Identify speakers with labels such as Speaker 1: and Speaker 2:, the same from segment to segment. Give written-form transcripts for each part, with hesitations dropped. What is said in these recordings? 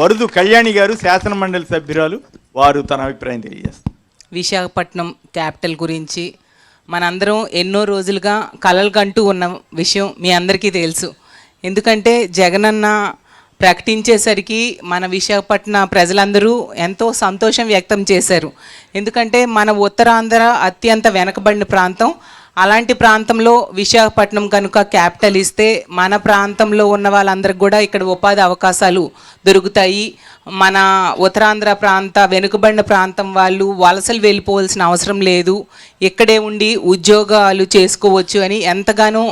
Speaker 1: వరుదు కళ్యాణి గారు శాసనమండలి సభ్యురాలు, వారు తన అభిప్రాయం తెలియజేస్తారు.
Speaker 2: విశాఖపట్నం క్యాపిటల్ గురించి మనందరం ఎన్నో రోజులుగా కలలు కంటూ ఉన్న విషయం మీ అందరికీ తెలుసు. ఎందుకంటే జగనన్న ప్రకటించేసరికి మన విశాఖపట్నం ప్రజలందరూ ఎంతో సంతోషం వ్యక్తం చేశారు. ఎందుకంటే మన ఉత్తరాంధ్ర అత్యంత వెనకబడిన ప్రాంతం. అలాంటి ప్రాంతంలో విశాఖపట్నం కనుక క్యాపిటల్ ఇస్తే మన ప్రాంతంలో ఉన్న వాళ్ళందరికీ కూడా ఇక్కడ ఉపాధి అవకాశాలు దొరుకుతాయి. మన ఉత్తరాంధ్ర ప్రాంత వెనుకబడిన ప్రాంతం వాళ్ళు వలసలు వెళ్ళిపోవాల్సిన అవసరం లేదు, ఇక్కడే ఉండి ఉద్యోగాలు చేసుకోవచ్చు అని ఎంతగానో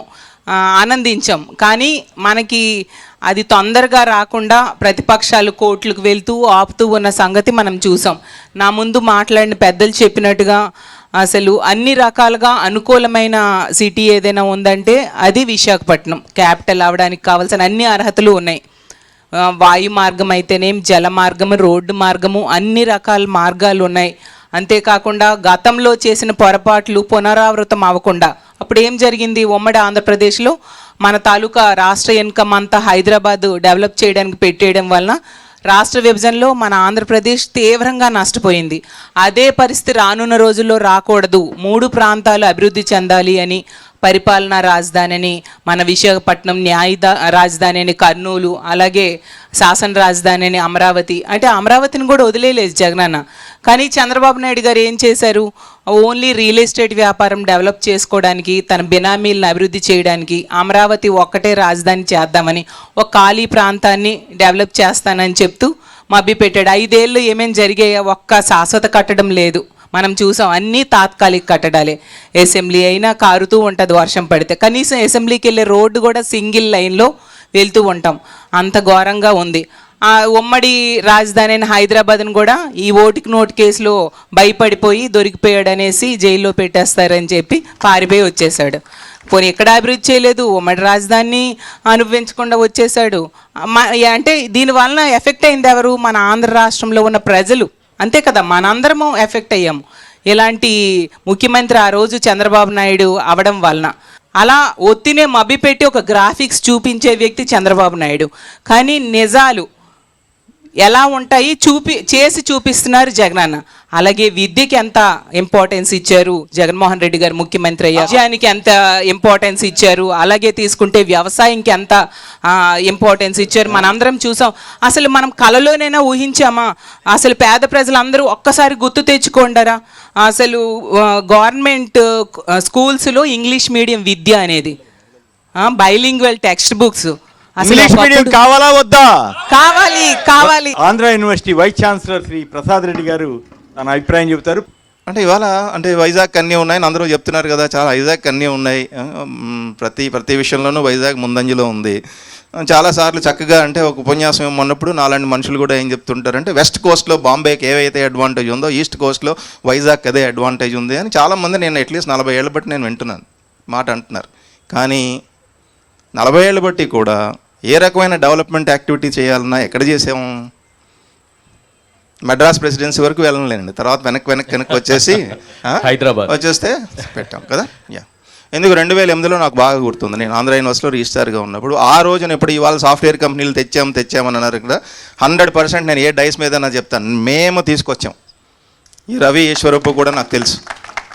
Speaker 2: ఆనందించాం. కానీ మనకి అది తొందరగా రాకుండా ప్రతిపక్షాలు కోర్టులకు వెళ్తూ ఆపుతూ ఉన్న సంగతి మనం చూసాం. నా ముందు మాట్లాడిన పెద్దలు చెప్పినట్టుగా అసలు అన్ని రకాలుగా అనుకూలమైన సిటీ ఏదైనా ఉందంటే అది విశాఖపట్నం. క్యాపిటల్ అవడానికి కావాల్సిన అన్ని అర్హతలు ఉన్నాయి. వాయు మార్గం అయితేనేం, జల మార్గము, రోడ్డు మార్గము, అన్ని రకాల మార్గాలు ఉన్నాయి. అంతేకాకుండా గతంలో చేసిన పొరపాట్లు పునరావృతం అవ్వకుండా అప్పుడు ఏం జరిగింది, ఉమ్మడి ఆంధ్రప్రదేశ్లో మన తాలూకా రాష్ట్ర ఇన్కమ్ అంతా హైదరాబాద్ డెవలప్ చేయడానికి పెట్టేయడం వలన రాష్ట్ర విభజనలో మన ఆంధ్రప్రదేశ్ తీవ్రంగా నష్టపోయింది. అదే పరిస్థితి రానున్న రోజుల్లో రాకూడదు, 3 ప్రాంతాలు అభివృద్ధి చెందాలి అని పరిపాలనా రాజధాని అని మన విశాఖపట్నం, న్యాయ రాజధాని అని కర్నూలు, అలాగే శాసన రాజధాని అని అమరావతి. అంటే అమరావతిని కూడా వదిలేలేదు జగనన్న. కానీ చంద్రబాబు నాయుడు గారు ఏం చేశారు, ఓన్లీ రియల్ ఎస్టేట్ వ్యాపారం డెవలప్ చేసుకోవడానికి, తన బినామీలను అభివృద్ధి చేయడానికి అమరావతి ఒక్కటే రాజధాని చేద్దామని ఒక ఖాళీ ప్రాంతాన్ని డెవలప్ చేస్తానని చెప్తూ మభ్యపెట్టాడు. 5 ఏళ్ళు ఏమేమి జరిగాయో ఒక్క శాశ్వత కట్టడం లేదు. మనం చూసాం, అన్నీ తాత్కాలిక కట్టడాలే. అసెంబ్లీ అయినా కారుతూ ఉంటుంది వర్షం పడితే, కనీసం అసెంబ్లీకి వెళ్ళే రోడ్డు కూడా సింగిల్ లైన్లో వెళ్తూ ఉంటాం. అంత ఘోరంగా ఉంది. ఉమ్మడి రాజధాని అయిన హైదరాబాద్ని కూడా ఈ ఓటుకి నోటు కేసులో భయపడిపోయి దొరికిపోయాడు అనేసి జైల్లో పెట్టేస్తారని చెప్పి పారిపోయి వచ్చేసాడు. పోనీ ఎక్కడ అభివృద్ధి చేయలేదు, ఉమ్మడి రాజధానిని అనుభవించకుండా వచ్చేసాడు. అంటే దీనివలన ఎఫెక్ట్ అయింది ఎవరు, మన ఆంధ్ర రాష్ట్రంలో ఉన్న ప్రజలు. అంతే కదా, మనందరము ఎఫెక్ట్ అయ్యాము. ఇలాంటి ముఖ్యమంత్రి ఆ రోజు చంద్రబాబు నాయుడు అవడం వలన అలా ఒత్తినే మభ్యపెట్టి ఒక గ్రాఫిక్స్ చూపించే వ్యక్తి చంద్రబాబు నాయుడు. కానీ నిజాలు ఎలా ఉంటాయి చేసి చూపిస్తున్నారు జగనన్న. అలాగే విద్యకి ఎంత ఇంపార్టెన్స్ ఇచ్చారు జగన్మోహన్ రెడ్డి గారు ముఖ్యమంత్రి అయ్యారు, విద్యానికి ఎంత ఇంపార్టెన్స్ ఇచ్చారు, అలాగే తీసుకుంటే వ్యవసాయంకి ఎంత ఇంపార్టెన్స్ ఇచ్చారు మనందరం చూసాం. అసలు మనం కలలోనైనా ఊహించామా? అసలు పేద ప్రజలందరూ ఒక్కసారి గుర్తు తెచ్చుకోండారా? అసలు గవర్నమెంట్ స్కూల్స్లో ఇంగ్లీష్ మీడియం విద్య అనేది, bilingual text books,
Speaker 1: English medium కావాలా వద్దా?
Speaker 2: కావాలి.
Speaker 1: Andhra university vice chancellor Shri Prasad Reddy గారు తన అభిప్రాయం చెబుతారు.
Speaker 3: అంటే ఇవాళ అంటే వైజాగ్ అన్నీ ఉన్నాయని అందరూ చెప్తున్నారు కదా, చాలా వైజాగ్ అన్నీ ఉన్నాయి. ప్రతి విషయంలోనూ వైజాగ్ ముందంజలో ఉంది. చాలాసార్లు చక్కగా అంటే ఒక ఉపన్యాసం ఉన్నప్పుడు నాలాంటి మనుషులు కూడా ఏం చెప్తుంటారంటే, వెస్ట్ కోస్ట్లో బాంబేకి ఏవైతే అడ్వాంటేజ్ ఉందో ఈస్ట్ కోస్ట్లో వైజాగ్ అదే అడ్వాంటేజ్ ఉంది అని చాలామంది, నేను అట్లీస్ట్ 40 ఏళ్ళ బట్టి నేను వింటున్నాను మాట అంటున్నారు. కానీ 40 ఏళ్ళ బట్టి కూడా ఏ రకమైన డెవలప్మెంట్ యాక్టివిటీ చేయాలన్నా ఎక్కడ చేసాము? మద్రాస్ ప్రెసిడెన్సీ వరకు వెళ్ళలేనండి, తర్వాత వెనక్కి వచ్చేసి హైదరాబాద్ వచ్చేస్తే పెట్టాం కదా. ఎందుకు 2008లో నాకు బాగా గుర్తుంది, నేను ఆంధ్ర యూనివర్సిటీలో రిజిస్ట్రార్గా ఉన్నప్పుడు ఆ రోజున ఇప్పుడు ఇవాళ సాఫ్ట్వేర్ కంపెనీలు తెచ్చామని అన్నారు కదా, 100% నేను ఏ డైస్ మీద చెప్తాను, మేము తీసుకొచ్చాం. ఈ రవి ఈశ్వరప్ప కూడా నాకు తెలుసు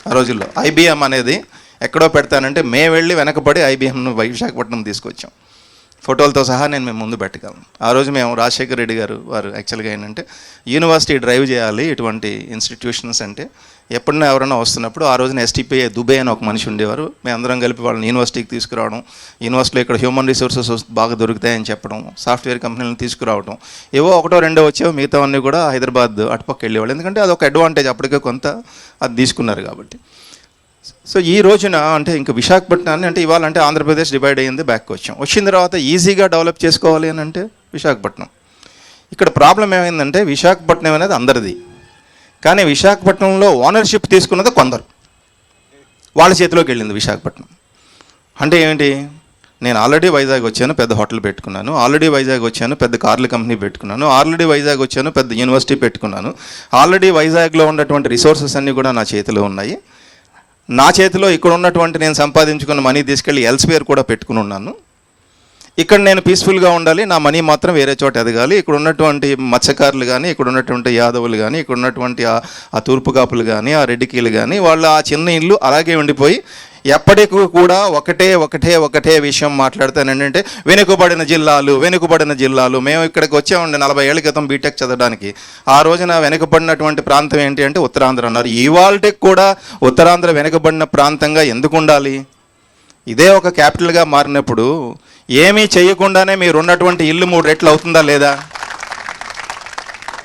Speaker 3: ఆ రోజుల్లో. IBM అనేది ఎక్కడో పెడతానంటే మేము వెళ్ళి వెనకబడి IBMను విశాఖపట్నం తీసుకొచ్చాం. ఫోటోలతో సహా నేను మేము ముందు పెట్టగలను. ఆ రోజు మేము రాజశేఖర రెడ్డి గారు వారు యాక్చువల్గా ఏంటంటే యూనివర్సిటీ డ్రైవ్ చేయాలి ఇటువంటి ఇన్స్టిట్యూషన్స్ అంటే, ఎప్పుడైనా ఎవరైనా వస్తున్నప్పుడు ఆ రోజున STPI దుబే అని ఒక మనిషి ఉండేవారు, మేమందరం కలిపి వాళ్ళని యూనివర్సిటీకి తీసుకురావడం, యూనివర్సిటీలో ఇక్కడ హ్యూమన్ రిసోర్సెస్ బాగా దొరుకుతాయని చెప్పడం, సాఫ్ట్వేర్ కంపెనీలను తీసుకురావడం, ఏవో 1-2 వచ్చేవో మిగతావన్నీ కూడా హైదరాబాద్ అటుపక్క వెళ్ళేవాళ్ళు. ఎందుకంటే అదొక అడ్వాంటేజ్, అప్పటికే కొంత అది తీసుకున్నారు కాబట్టి. సో ఈ రోజున అంటే ఇంకా విశాఖపట్నాన్ని అంటే ఇవాళ అంటే ఆంధ్రప్రదేశ్ డివైడ్ అయ్యింది, బ్యాక్ వచ్చిన తర్వాత ఈజీగా డెవలప్ చేసుకోవాలి అని అంటే విశాఖపట్నం. ఇక్కడ ప్రాబ్లం ఏమైందంటే విశాఖపట్నం అనేది అందరిది, కానీ విశాఖపట్నంలో ఓనర్షిప్ తీసుకున్నది కొందరు, వాళ్ళ చేతిలోకి వెళ్ళింది విశాఖపట్నం. అంటే ఏంటి, నేను ఆల్రెడీ వైజాగ్ వచ్చాను, పెద్ద హోటల్ పెట్టుకున్నాను, ఆల్రెడీ వైజాగ్ వచ్చాను, పెద్ద కార్ల కంపెనీ పెట్టుకున్నాను, ఆల్రెడీ వైజాగ్ వచ్చాను, పెద్ద యూనివర్సిటీ పెట్టుకున్నాను, ఆల్రెడీ వైజాగ్లో ఉన్నటువంటి రిసోర్సెస్ అన్నీ కూడా నా చేతిలో ఉన్నాయి, నా చేతిలో ఇక్కడ ఉన్నటువంటి నేను సంపాదించుకున్న మనీ తీసుకెళ్ళి ఎల్స్వేర్ కూడా పెట్టుకుని ఉన్నాను. ఇక్కడ నేను పీస్ఫుల్గా ఉండాలి, నా మనీ మాత్రం వేరే చోట ఎదగాలి. ఇక్కడ ఉన్నటువంటి మత్స్యకారులు కానీ, ఇక్కడ ఉన్నటువంటి యాదవులు కానీ, ఇక్కడ ఉన్నటువంటి ఆ తూర్పు కాపులు కానీ, ఆ రెడ్డికీలు కానీ, వాళ్ళు ఆ చిన్న ఇల్లు అలాగే ఉండిపోయి ఎప్పటికీ కూడా ఒకటే విషయం మాట్లాడతాను. ఏంటంటే వెనుకబడిన జిల్లాలు. మేము ఇక్కడికి వచ్చామండి 40 ఏళ్ల క్రితం బీటెక్ చదవడానికి. ఆ రోజున వెనుకబడినటువంటి ప్రాంతం ఏంటి అంటే ఉత్తరాంధ్ర అన్నారు. ఇవాళకి కూడా ఉత్తరాంధ్ర వెనుకబడిన ప్రాంతంగా ఎందుకు ఉండాలి? ఇదే ఒక క్యాపిటల్గా మారినప్పుడు ఏమీ చేయకుండానే మీరు ఉన్నటువంటి ఇల్లు 3 రెట్లు అవుతుందా లేదా?